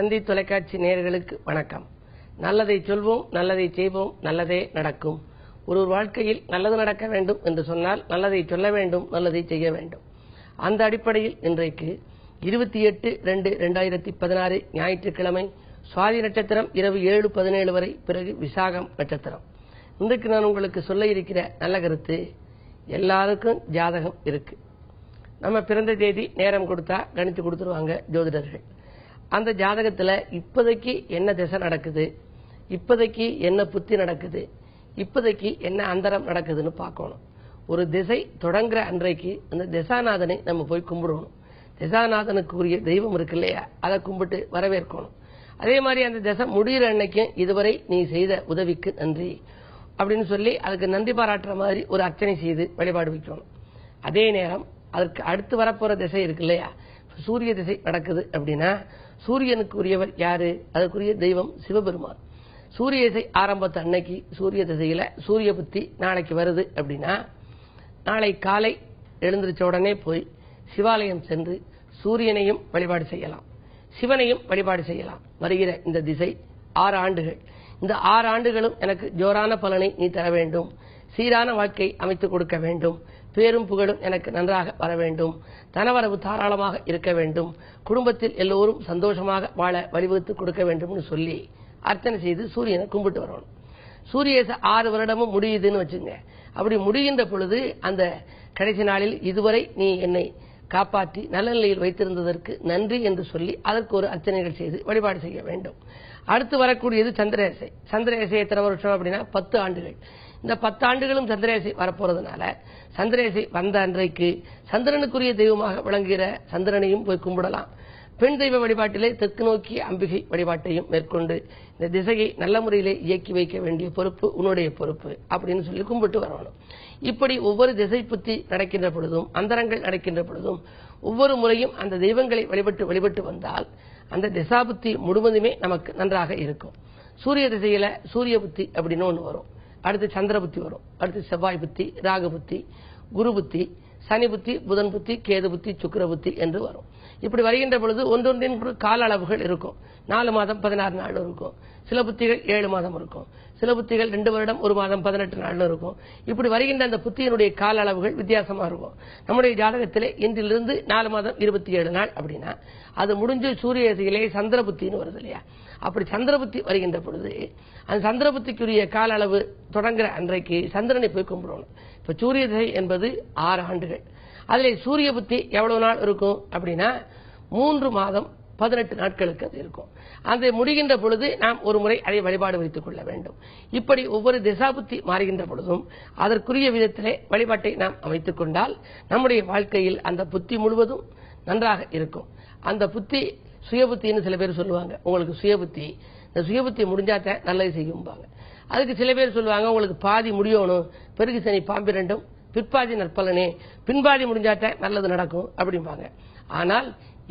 தந்தி தொலைக்காட்சி நேயர்களுக்கு வணக்கம். நல்லதை சொல்வோம், நல்லதை செய்வோம், நல்லதே நடக்கும். ஒரு வாழ்க்கையில் நல்லது நடக்க வேண்டும் என்று சொன்னால் நல்லதை சொல்ல வேண்டும், நல்லதை செய்ய வேண்டும். அந்த அடிப்படையில் இன்றைக்கு 28/2/2016 ஞாயிற்றுக்கிழமை சுவாதி நட்சத்திரம் இரவு 7:17 வரை, பிறகு விசாகம் நட்சத்திரம். இன்றைக்கு நான் உங்களுக்கு சொல்ல இருக்கிற நல்ல கருத்து, எல்லாருக்கும் ஜாதகம் இருக்கு. நம்ம பிறந்த தேதி நேரம் கொடுத்தா கணித்து கொடுத்துருவாங்க ஜோதிடர்கள். அந்த ஜாதகத்துல இப்போதைக்கு என்ன திசை நடக்குது, இப்போதைக்கு என்ன புத்தி நடக்குது, இப்போதைக்கு என்ன அந்தரம் நடக்குதுன்னு பார்க்கணும். ஒரு திசை தொடங்குற அன்றைக்கு அந்த திசாநாதனை நம்ம போய் கும்பிடணும். திசாநாதனுக்கு உரிய தெய்வம் இருக்கு இல்லையா, அதை கும்பிட்டு வரவேற்கணும். அதே மாதிரி அந்த திசை முடிகிற அன்னைக்கும் இதுவரை நீ செய்த உதவிக்கு நன்றி அப்படின்னு சொல்லி அதுக்கு நன்றி பாராட்டுற மாதிரி ஒரு அர்ச்சனை செய்து வழிபாடு வைக்கணும். அதே நேரம் அதற்கு அடுத்து வரப்போற திசை இருக்கு இல்லையா, சூரிய திசை நடக்குது அப்படின்னா சூரியனுக்கு உரியவர் யாரு, அதுக்குரிய தெய்வம் சிவபெருமான். சூரிய திசை ஆரம்பத்து அன்னைக்கு சூரிய திசையில சூரிய புத்தி நாளைக்கு வருது அப்படின்னா நாளை காலை எழுந்திருச்ச உடனே போய் சிவாலயம் சென்று சூரியனையும் வழிபாடு செய்யலாம், சிவனையும் வழிபாடு செய்யலாம். வருகிற இந்த திசை 6 ஆண்டுகள். இந்த 6 ஆண்டுகளும் எனக்கு ஜோரான பலனை நீ தர வேண்டும், சீரான வாழ்க்கை அமைத்துக் கொடுக்க வேண்டும், பேரும் புகழும் எனக்கு நன்றாக வர வேண்டும், தனவரவு தாராளமாக இருக்க வேண்டும், குடும்பத்தில் எல்லோரும் சந்தோஷமாக வாழ வழிவகுத்து கொடுக்க வேண்டும் சொல்லி அர்ச்சனை செய்து சூரியனை கும்பிட்டு வரணும். சூரிய 6 வருடமும் முடியுதுன்னு வச்சுங்க. அப்படி முடிகின்ற பொழுது அந்த கடைசி நாளில் இதுவரை நீ என்னை காப்பாற்றி நல்ல நிலையில் வைத்திருந்ததற்கு நன்றி என்று சொல்லி அதற்கு ஒரு அர்ச்சனைகள் செய்து வழிபாடு செய்ய வேண்டும். அடுத்து வரக்கூடியது சந்திரேசை. சந்திரேசை எத்தனை வருஷம் அப்படின்னா 10 ஆண்டுகள். இந்த 10 ஆண்டுகளும் சந்திரேசை வரப்போறதுனால சந்திரேசை வந்த அன்றைக்கு சந்திரனுக்குரிய தெய்வமாக விளங்குகிற சந்திரனையும் போய் கும்பிடலாம். பெண் தெய்வ வழிபாட்டிலே தெற்கு நோக்கிய அம்பிகை வழிபாட்டையும் மேற்கொண்டு இந்த திசையை நல்ல முறையிலே இயக்கி வைக்க வேண்டிய பொறுப்பு உன்னுடைய பொறுப்பு அப்படின்னு சொல்லி கும்பிட்டு வரணும். இப்படி ஒவ்வொரு திசை புத்தி நடக்கின்ற பொழுதும் அந்தரங்கள் நடக்கின்ற பொழுதும் ஒவ்வொரு முறையும் அந்த தெய்வங்களை வழிபட்டு வந்தால் அந்த திசா புத்தி முழுவதுமே நமக்கு நன்றாக இருக்கும். சூரிய திசையில சூரிய புத்தி அப்படின்னு ஒன்று வரும், அடுத்து சந்திர புத்தி வரும், அடுத்து செவ்வாய் புத்தி, ராகு புத்தி, குரு புத்தி, சனி புத்தி, புதன் புத்தி, கேது புத்தி, சுக்கிர புத்தி என்று வரும். இப்படி வருகின்ற பொழுது ஒன்றொன்றின் கால அளவுகள் இருக்கும். 4 மாதம் 16 நாள் இருக்கும், சில புத்திகள் 7 மாதம் இருக்கும், சில புத்திகள் 2 வருடம் 1 மாதம் 18 நாள் இருக்கும். இப்படி வருகின்ற அந்த புத்தியினுடைய கால அளவுகள் வித்தியாசமா இருக்கும். நம்முடைய ஜாதகத்திலே இன்றிலிருந்து 4 மாதம் 27 நாள் அப்படின்னா அது முடிஞ்சு சூரிய திசையிலே சந்திர புத்தின்னு வருது இல்லையா. அப்படி சந்திர புத்தி வருகின்ற பொழுது அந்த சந்திர புத்திக்குரிய கால அளவு தொடங்குற அன்றைக்கு சந்திரனை போய் கும்பிடணும். இப்ப சூரிய திசை என்பது 6 ஆண்டுகள். அதில் சூரிய புத்தி எவ்வளவு நாள் இருக்கும் அப்படின்னா 3 மாதம் 18 நாட்களுக்கு அது இருக்கும். அந்த முடிகின்ற பொழுது நாம் ஒரு முறை அதை வழிபாடு வைத்துக் கொள்ள வேண்டும். இப்படி ஒவ்வொரு திசா புத்தி மாறுகின்ற பொழுதும் அதற்குரிய விதத்திலே வழிபாட்டை நாம் அமைத்துக் கொண்டால் நம்முடைய வாழ்க்கையில் அந்த புத்தி முழுவதும் நன்றாக இருக்கும். அந்த புத்தி சுய புத்தின்னு சில பேர் சொல்லுவாங்க, உங்களுக்கு சுய புத்தி, இந்த சுய புத்தி முடிஞ்சாத்தான் நல்லது செய்யும்பாங்க. அதுக்கு சில பேர் சொல்லுவாங்க, உங்களுக்கு பாதி முடியணும், பெருகு சனி பாம்பு ரெண்டும் பிற்பாதி நற்பலனே, பின்பாதி முடிஞ்சாத்தான் நல்லது நடக்கும் அப்படிம்பாங்க. ஆனால்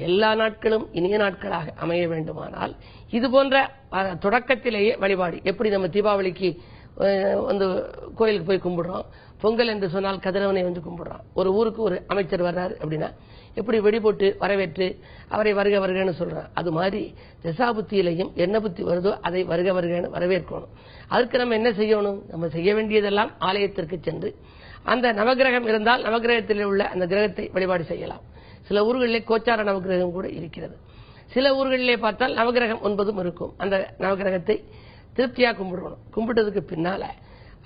எல்லா நாட்களும் இனிய நாட்களாக அமைய வேண்டுமானால் இது போன்ற தொடக்கத்திலேயே வழிபாடு. எப்படி நம்ம தீபாவளிக்கு வந்து கோயிலுக்கு போய் கும்பிடுறோம், பொங்கல் என்று சொன்னால் கதிரவனை வந்து கும்பிடுறோம், ஒரு ஊருக்கு ஒரு அமைச்சர் வர்றாரு அப்படின்னா எப்படி வெடி போட்டு வரவேற்று அவரை வருக வருகன்னு சொல்றான். அது மாதிரி திசாபுத்தியிலையும் என்ன புத்தி வருதோ அதை வருக வருகன்னு வரவேற்கணும். அதுக்கு நம்ம என்ன செய்யணும், நம்ம செய்ய வேண்டியதெல்லாம் ஆலயத்திற்கு சென்று அந்த நவகிரகம் இருந்தால் நவகிரகத்தில் உள்ள அந்த கிரகத்தை வழிபாடு செய்யலாம். சில ஊர்களிலே கோச்சார நவகிரகம் கூட இருக்கிறது. சில ஊர்களிலே பார்த்தால் நவகிரகம் 9 இருக்கும். அந்த நவகிரகத்தை திருப்தியா கும்பிடணும். கும்பிட்டதுக்கு பின்னால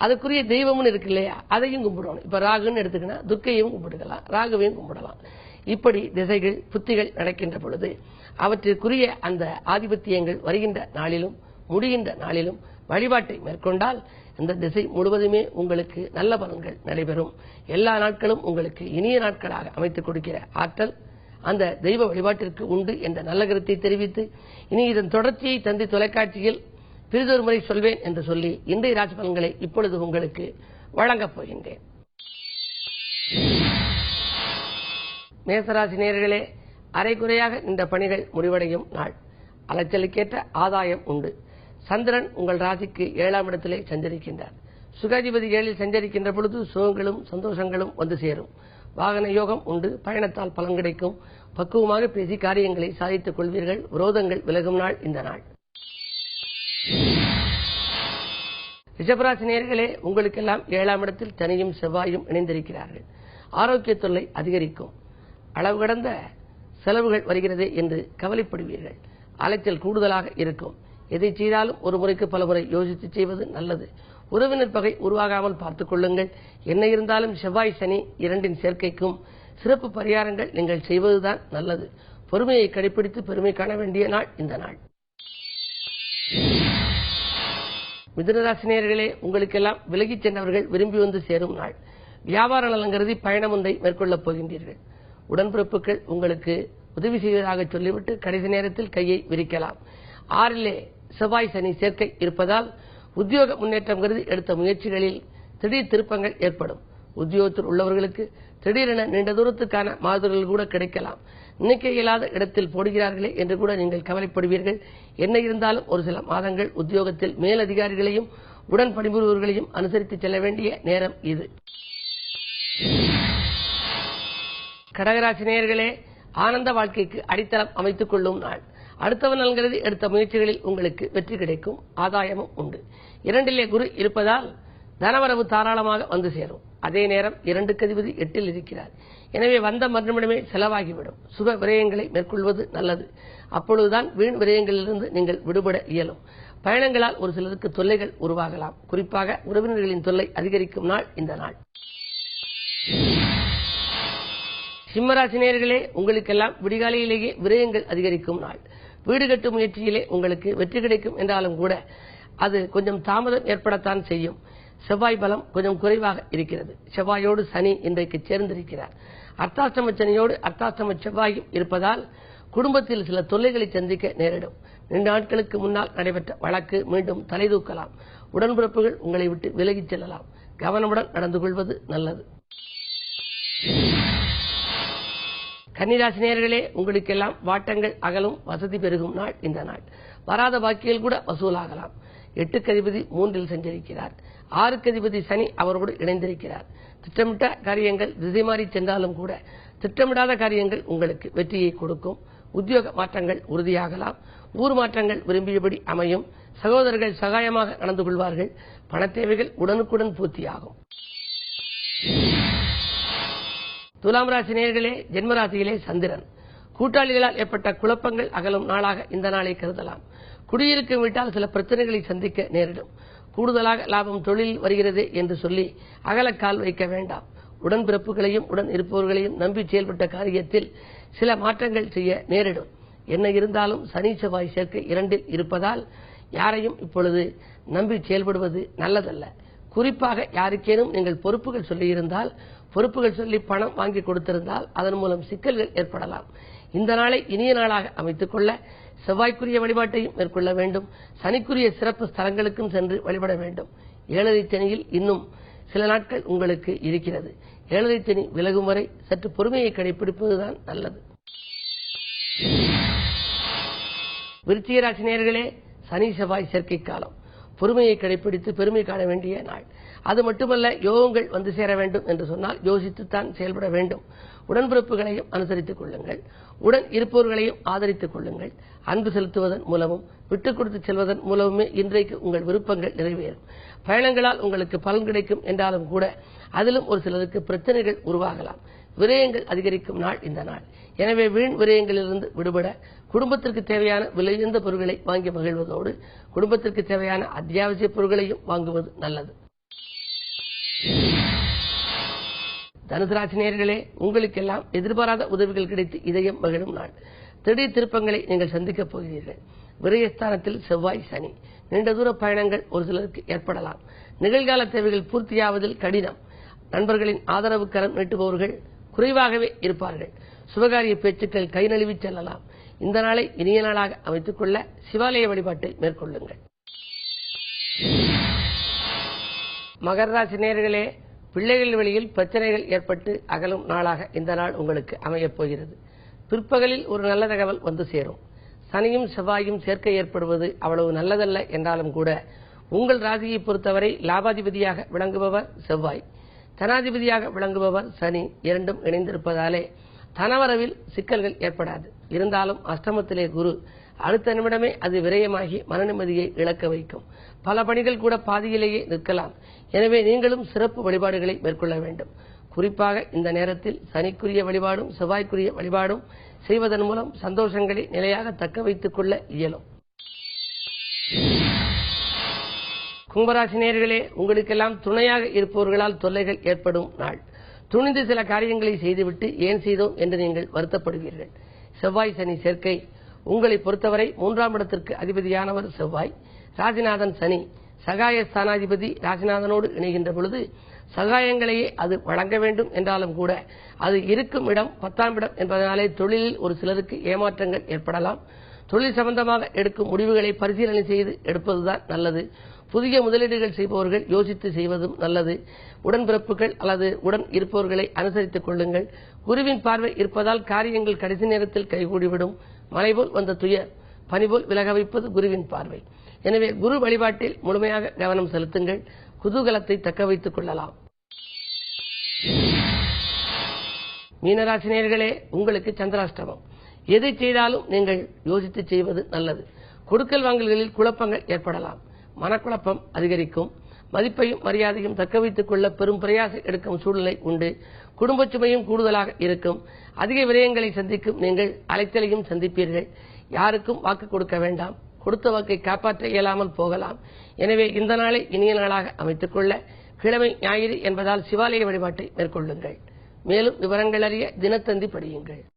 அதுக்குரிய தெய்வம்னு இருக்கு இல்லையா, அதையும் கும்பிடணும். இப்ப ராகுன்னு எடுத்துக்கினா துர்க்கையும் கும்பிடுக்கலாம், ராகுவையும் கும்பிடலாம். இப்படி திசைகள் புத்திகள் நடக்கின்ற பொழுது அவற்றிற்குரிய அந்த ஆதிபத்தியங்கள் வருகின்ற நாளிலும் முடிகின்ற நாளிலும் வழிபாட்டை மேற்கொண்டால் இந்த திசை முழுவதுமே உங்களுக்கு நல்ல பலன்கள் நடைபெறும். எல்லா நாட்களும் உங்களுக்கு இனிய நாட்களாக அமைத்துக் கொடுக்கிற ஆற்றல் அந்த தெய்வ வழிபாட்டிற்கு உண்டு என்ற நல்ல கருத்தை தெரிவித்து இனி இதன் தொடர்ச்சியை தந்தி தொலைக்காட்சியில் பிறிதொரு முறை சொல்வேன் என்று சொல்லி இன்றைய ராசி பலன்களை இப்பொழுது உங்களுக்கு வழங்கப் போகின்றேன். மேசராசி நேயர்களே, அரைகுறையாக இந்த பணிகள் முடிவடையும் நாள். அலைச்சலுக்கேற்ற ஆதாயம் உண்டு. சந்திரன் உங்கள் ராசிக்கு 7ஆம் இடத்திலே சஞ்சரிக்கின்றார். சுகாதிபதி 7இல் சஞ்சரிக்கின்ற பொழுது சுகங்களும் சந்தோஷங்களும் வந்து சேரும். வாகன யோகம் உண்டு. பயணத்தால் பலன் கிடைக்கும். பக்குவமாக பேசி காரியங்களை சாதித்துக் கொள்வீர்கள். விரோதங்கள் விலகும் நாள் இந்த நாள். ரிஷபராசி நேயர்களே, உங்களுக்கெல்லாம் 7ஆம் இடத்தில் சனியும் செவ்வாயும் இணைந்திருக்கிறார்கள். ஆரோக்கிய தொல்லை அதிகரிக்கும். அளவு கடந்த செலவுகள் வருகிறதே என்று கவலைப்படுவீர்கள். அலைச்சல் கூடுதலாக இருக்கும். எதை செய்தாலும் ஒரு முறைக்கு பல முறை யோசித்து செய்வது நல்லது. உறவினர் பகை உருவாகாமல் பார்த்துக் கொள்ளுங்கள். என்ன இருந்தாலும் செவ்வாய் சனி இரண்டின் சேர்க்கைக்கும் சிறப்பு பரிகாரங்கள் நீங்கள் செய்வதுதான் நல்லது. பொறுமையை கடைபிடித்து பெருமை காண வேண்டிய நாள் இந்த நாள். மிதுனராசி நேயர்களே, உங்களுக்கெல்லாம் விலகிச் சென்றவர்கள் விரும்பி வந்து சேரும் நாள். வியாபார நலன் கருதி பயணம் ஒன்றை மேற்கொள்ளப் போகின்றீர்கள். உடன்பிறப்புகள் உங்களுக்கு உதவி செய்வதாக சொல்லிவிட்டு கடைசி நேரத்தில் கையை விரிக்கலாம். 6லே செவ்வாய் சனி சேர்க்கை இருப்பதால் உத்தியோக முன்னேற்றம் கருதி எடுத்த முயற்சிகளில் திடீர் திருப்பங்கள் ஏற்படும். உத்தியோகத்தில் உள்ளவர்களுக்கு திடீரென நீண்ட தூரத்துக்கான மாறுதல்கள் கூட கிடைக்கலாம். நினைக்க இயலாத இடத்தில் போடுகிறார்களே என்று கூட நீங்கள் கவலைப்படுவீர்கள். என்ன இருந்தாலும் ஒரு சில மாதங்கள் உத்தியோகத்தில் மேலதிகாரிகளையும் உடன் பணிபுரிபவர்களையும் அனுசரித்து செல்ல வேண்டிய நேரம் இது. கடகராசி நேயர்களே, ஆனந்த வாழ்க்கைக்கு அடித்தளம் அமைத்துக் கொள்ளும் நாள். அடுத்தவன் நலன்கிறது எடுத்த முயற்சிகளில் உங்களுக்கு வெற்றி கிடைக்கும். ஆதாயமும் உண்டு. 2லே குரு இருப்பதால் தனவரவு தாராளமாக வந்து சேரும். அதே நேரம் 2க்கு அதிபதி 8ல் இருக்கிறார். எனவே வந்த மறுநிமிடமே செலவாகிவிடும். சுப விரயங்களை மேற்கொள்வது நல்லது. அப்பொழுதுதான் வீண் விரயங்களிலிருந்து நீங்கள் விடுபட இயலும். பயணங்களால் ஒரு சிலருக்கு தொல்லைகள் உருவாகலாம். குறிப்பாக உறவினர்களின் தொல்லை அதிகரிக்கும் நாள் இந்த நாள். சிம்மராசி நேயர்களே, உங்களுக்கெல்லாம் விடிகாலையிலேயே விரயங்கள் அதிகரிக்கும் நாள். வீடு கட்டும் முயற்சியிலே உங்களுக்கு வெற்றி கிடைக்கும் என்றாலும் கூட அது கொஞ்சம் தாமதம் ஏற்படத்தான் செய்யும். செவ்வாய் பலம் கொஞ்சம் குறைவாக இருக்கிறது. செவ்வாயோடு சனி இன்றைக்கு சேர்ந்திருக்கிறார். அர்த்தாஷ்டம சனியோடு அர்த்தாஷ்டம செவ்வாயும் இருப்பதால் குடும்பத்தில் சில தொல்லைகளை சந்திக்க நேரிடும். 2 நாட்களுக்கு முன்னால் நடைபெற்ற வழக்கு மீண்டும் தலைதூக்கலாம். உடன்பிறப்புகள் உங்களை விட்டு விலகிச் செல்லலாம். கவனமுடன் நடந்து கொள்வது நல்லது. கன்னிராசி நேயர்களே, உங்களுக்கெல்லாம் வாட்டங்கள் அகலும். வசதி பெருகும் நாள் இந்த நாள். வராத பாக்கியில் கூட வசூலாகலாம். 8க்கு அதிபதி 3ல் சஞ்சரிக்கிறார். 6க்கு அதிபதி சனி அவரோடு இணைந்திருக்கிறார். திட்டமிட்ட காரியங்கள் திசை மாறி சென்றாலும் கூட திட்டமிடாத காரியங்கள் உங்களுக்கு வெற்றியை கொடுக்கும். உத்தியோக மாற்றங்கள் உறுதியாகலாம். ஊர் மாற்றங்கள் விரும்பியபடி அமையும். சகோதரர்கள் சகாயமாக நடந்து கொள்வார்கள். பண தேவைகள் உடனுக்குடன் பூர்த்தியாகும். துலாம் ராசி நேயர்களே, ஜென்மராசியிலே சந்திரன். கூட்டாளிகளால் ஏற்பட்ட குழப்பங்கள் அகலும் நாளாக இந்த நாளை கருதலாம். குடியிருக்கும் வீட்டால் சில பிரச்சனைகளை சந்திக்க நேரிடும். கூடுதலாக லாபம் தொழில் வருகிறது என்று சொல்லி அகலக்கால் வைக்க வேண்டாம். உடன்பிறப்புகளையும் உடன் இருப்பவர்களையும் நம்பி செயல்பட்ட காரியத்தில் சில மாற்றங்கள் செய்ய நேரிடும். என்ன இருந்தாலும் சனி செவ்வாய் சேர்க்கை 2ல் இருப்பதால் யாரையும் இப்பொழுது நம்பி செயல்படுவது நல்லதல்ல. குறிப்பாக யாருக்கேனும் நீங்கள் பொறுப்புகள் சொல்லியிருந்தால், பொறுப்புகள் சொல்லி பணம் வாங்கி கொடுத்திருந்தால் அதன் மூலம் சிக்கல்கள் ஏற்படலாம். இந்த நாளை இனிய நாளாக அமைத்துக் கொள்ள செவ்வாய்க்குரிய வழிபாட்டையும் மேற்கொள்ள வேண்டும். சனிக்குரிய சிறப்பு ஸ்தலங்களுக்கும் சென்று வழிபட வேண்டும். 7ரை சனியில் இன்னும் சில நாட்கள் உங்களுக்கு இருக்கிறது. 7ரை சனி விலகும் வரை சற்று பொறுமையை கடைபிடிப்பதுதான் நல்லது. விருச்சிக ராசி நேயர்களே, சனி செவ்வாய் சேர்க்கை காலம். பொறுமையை கடைபிடித்து பெருமை காண வேண்டிய நாள். அது மட்டுமல்ல, யோகங்கள் வந்து சேர வேண்டும் என்று சொன்னால் யோசித்துத்தான் செயல்பட வேண்டும். உடன்பிறப்புகளையும் அனுசரித்துக் கொள்ளுங்கள். உடன் இருப்பவர்களையும் ஆதரித்துக் கொள்ளுங்கள். அன்பு செலுத்துவதன் மூலமும் விட்டுக் கொடுத்து செல்வதன் மூலமுமே இன்றைக்கு உங்கள் விருப்பங்கள் நிறைவேறும். பயணங்களால் உங்களுக்கு பலன் கிடைக்கும் என்றாலும் கூட அதிலும் ஒரு சிலருக்கு பிரச்சனைகள் உருவாகலாம். விரயங்கள் அதிகரிக்கும் நாள் இந்த நாள். எனவே வீண் விரயங்களிலிருந்து விடுபட குடும்பத்திற்கு தேவையான விலையுயர்ந்த பொருட்களை வாங்கி மகிழ்வதோடு குடும்பத்திற்கு தேவையான அத்தியாவசிய பொருட்களையும் வாங்குவது நல்லது. தனுசு ராசி நேயர்களே, உங்களுக்கெல்லாம் எதிர்பாராத உதவிகள் கிடைத்து இதயம் மகிழும் நாள். திடீர் திருப்பங்களை நீங்கள் சந்திக்கப் போகிறீர்கள். விரயஸ்தானத்தில் செவ்வாய் சனி. நீண்ட தூர பயணங்கள் ஒரு சிலருக்கு ஏற்படலாம். நிகழ்கால தேவைகள் பூர்த்தியாவதில் கடினம். நண்பர்களின் ஆதரவு கரம் நீட்டுபவர்கள் குறைவாகவே இருப்பார்கள். சுபகாரிய பேச்சுக்கள் கை நழுவி செல்லலாம். இந்த நாளை இனிய நாளாக அமைத்துக் கொள்ள சிவாலய வழிபாட்டை மேற்கொள்ளுங்கள். மகர ராசி நேயர்களே, பிள்ளைகள் வழியில் பிரச்சனைகள் ஏற்பட்டு அகலும் நாளாக இந்த நாள் உங்களுக்கு அமையப் போகிறது. பிற்பகலில் ஒரு நல்ல தகவல் வந்து சேரும். சனியும் செவ்வாயும் சேர்க்கை ஏற்படுவது அவ்வளவு நல்லதல்ல என்றாலும் கூட உங்கள் ராசியை பொறுத்தவரை லாபாதிபதியாக விளங்குபவர் செவ்வாய். தனாதிபதியாக விளங்குபவர் சனி இரண்டும் இணைந்திருப்பதாலே தனவரவில் சிக்கல்கள் ஏற்படாது. இருந்தாலும் அஷ்டமத்திலே குரு அடுத்த நிமிடமே அது விரயமாகி மனநிம்மதியை இழக்க வைக்கும். பல பணிகள் கூட பாதியிலேயே நிற்கலாம். எனவே நீங்களும் சிறப்பு வழிபாடுகளை மேற்கொள்ள வேண்டும். குறிப்பாக இந்த நேரத்தில் சனிக்குரிய வழிபாடும் செவ்வாய்க்குரிய வழிபாடும் செய்வதன் மூலம் சந்தோஷங்களை நிலையாக தக்க வைத்துக் கொள்ள இயலும். கும்பராசி நேயர்களே, உங்களுக்கெல்லாம் துணையாக இருப்பவர்களால் தொல்லைகள் ஏற்படும் நாள். துணிந்து சில காரியங்களை செய்துவிட்டு ஏன் செய்தோம் என்று நீங்கள் வருத்தப்படுவீர்கள். செவ்வாய் சனி சேர்க்கை உங்களை பொறுத்தவரை 3ஆம் இடத்திற்கு அதிபதியானவர் செவ்வாய். ராசிநாதன் சனி சகாய ஸ்தானாதிபதி ராசிநாதனோடு இணைகின்ற பொழுது சகாயங்களையே அது வழங்க வேண்டும் என்றாலும் கூட அது இருக்கும் இடம் 10ஆம் இடம் என்பதனாலே தொழிலில் ஒரு சிலருக்கு ஏமாற்றங்கள் ஏற்படலாம். தொழில் சம்பந்தமாக எடுக்கும் முடிவுகளை பரிசீலனை செய்து எடுப்பதுதான் நல்லது. புதிய முதலீடுகள் செய்பவர்கள் யோசித்து செய்வதும் நல்லது. உடன்பிறப்புகள் அல்லது உடன் இருப்பவர்களை அனுசரித்துக் கொள்ளுங்கள். குருவின் பார்வை இருப்பதால் காரியங்கள் கடைசி நேரத்தில் கைகூடிவிடும். மலைபோல் வந்த துயர் பனிபோல் விலக வைப்பது குருவின் பார்வை. எனவே குரு வழிபாட்டில் முழுமையாக கவனம் செலுத்துங்கள். குதூகலத்தை தக்க வைத்துக் கொள்ளலாம். மீனராசி நேயர்களே, உங்களுக்கு சந்திராஷ்டமம். எதை செய்தாலும் நீங்கள் யோசித்து செய்வது நல்லது. கொடுக்கல் வாங்கல்களில் குழப்பங்கள் ஏற்படலாம். மனக்குழப்பம் அதிகரிக்கும். மதிப்பையும் மரியாதையும் தக்க வைத்துக் கொள்ள பெரும் பிரயாசம் எடுக்கும் சூழ்நிலை உண்டு. குடும்ப சுமையும் கூடுதலாக இருக்கும். அதிக விரயங்களை சந்திக்கும் நீங்கள் அலைச்சலையும் சந்திப்பீர்கள். யாருக்கும் வாக்கு கொடுக்க வேண்டாம். கொடுத்த வாக்கை காப்பாற்ற இயலாமல் போகலாம். எனவே இந்த நாளை இனிய நாளாக அமைத்துக் கொள்ள கிழமை ஞாயிறு என்பதால் சிவாலய வழிபாட்டை மேற்கொள்ளுங்கள். மேலும் விவரங்கள் அறிய தினத்தந்தி படியுங்கள்.